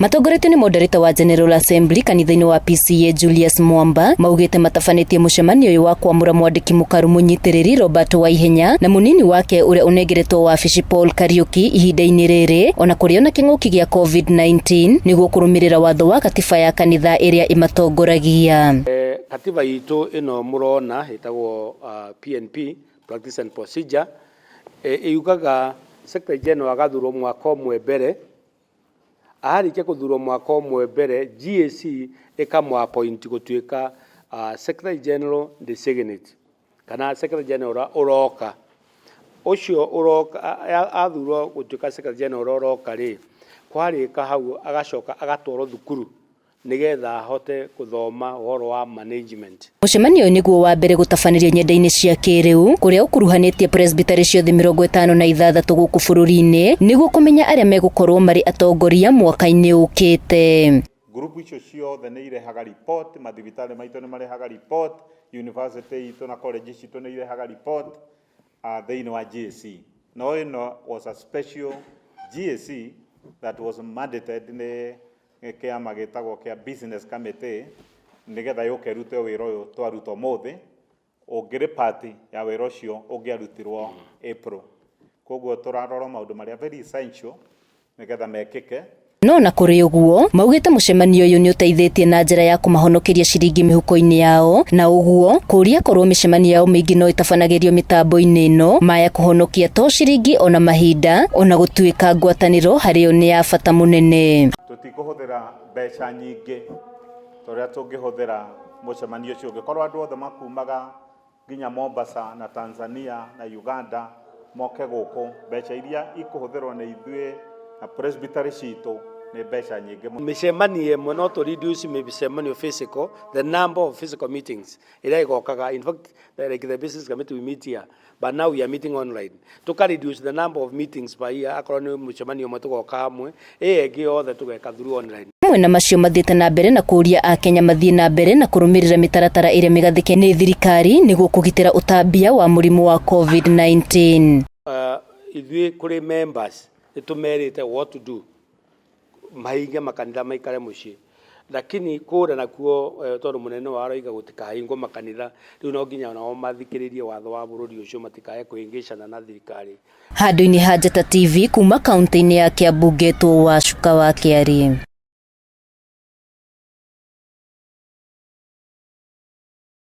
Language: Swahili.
Matongoretio ni moderator wa General Assembly kanitha-ini wa PCA Julius Mwamba maugite matafanĩtie mũcemanio ũyũ wa kwamũra mwandĩki mũkaru mũnyitirĩri Robert Waihenya na munini wake uria unengeretwo wabici Paul Kariuki ihinda-inĩ rĩrĩ ona kũrĩ ona kĩng'ũki gĩa COVID-19 nĩguo kũrũmĩrĩra watho wa katiba ya kanitha ĩrĩa imatongoragia. Katiba itu ino murona itagwo PNP Practice and Procedure yugaga Secretary General agathurwo mwaka ũmwe mbere, aharikia kuthurwo mwaka ũmwe mbere GAC ikamwa appoint gutuika Secretary General designate kana Secretary General uroka ucio uroka athurwo gutuika Secretary General uroka ri kwarika hau agacoka agatwaro thukuru nigetha hote kuthoma uhoro wa management. Mũcemanio ũyũ nĩguo wa mbere gũtabanirio nyenda-inĩ cia kĩrĩu kũrĩa ũkuruhanĩtie presbytery ciothe 56 gũkũ bũrũri-inĩ nĩguo kũmenya arĩa megũkorwo marĩ atongoria mwaka-inĩ ũkĩte. Grupu icio ciothe nĩ irehaga report, mathibitarĩ maitũ nĩ marehaga report, university itũ na college citũ nĩ irehaga report thĩinĩ wa GAC. No ĩno was a special GAC that was mandated nĩ kiama gitagwo kia business committee nigetha yukerute wira uyu twaruta muthi ungiri party ya wira ucio ungiarutirwo April. Koguo turarora maundu maria very essential nigetha mekike. No na kũrĩ ũguo maugĩte mũcemanio ũyũ nĩ ũteithĩtie na njĩra ya kũmahonokeria ciringi mĩhuko-inĩ yao na ũguo kũria korwo mĩcemanio yao mĩingĩ no ĩtabanagĩrio mĩtambo-inĩ ĩno maya kũhonokia to ciringi ona mahinda ona gũtuĩka ngwatanĩro harĩo nĩ ya bata mũnene. Tutikuhuthira mbeca nyingĩ toria tungĩhuthĩra mũcemanio ũcio ũngĩkorwo andũ othe makumaga nginya Mombasa na Tanzania na Uganda moke gũkũ mbeca iria ikuhũthĩrwo nĩ ithuĩ na presbytery citũ nĩ mbeca nyingĩ mũno. Mĩcemanio ĩmwe no to reduce mĩcemanio physical, the number of physical meetings ĩrĩa ĩgokaga. In fact, like the business committee we meet here, but now we are meeting online. Tuka reduce the number of meetings per year akorwo nĩ mũcemanio ũmwe tugoka hamwe ĩngĩ yothe tugeka through online. Hamwe na macio mathiĩte na mbere na kũria akenya mathiĩ na mbere na kũrũmĩrĩra mĩtaratara ĩrĩa mĩgathĩke nĩ thirikari nĩguo kũgitĩra ũtambia wa mũrimũ wa COVID-19. Ithuĩ kũrĩ members nĩtũmerĩte what to do, mahinge makanitha maikare mũciĩ, lakini kũra nakuo tondũ mũnene wa arauga gũtikahingwo makanitha rĩu no nginya nao mathikĩrĩrie watho wa bũrũri ũcio matikae kũhĩngĩcana na thirikari. Handũ-inĩ ha Njata TV kuma kaunti-inĩ ya Kiambu Ngetwo Wacuka wa Kiari.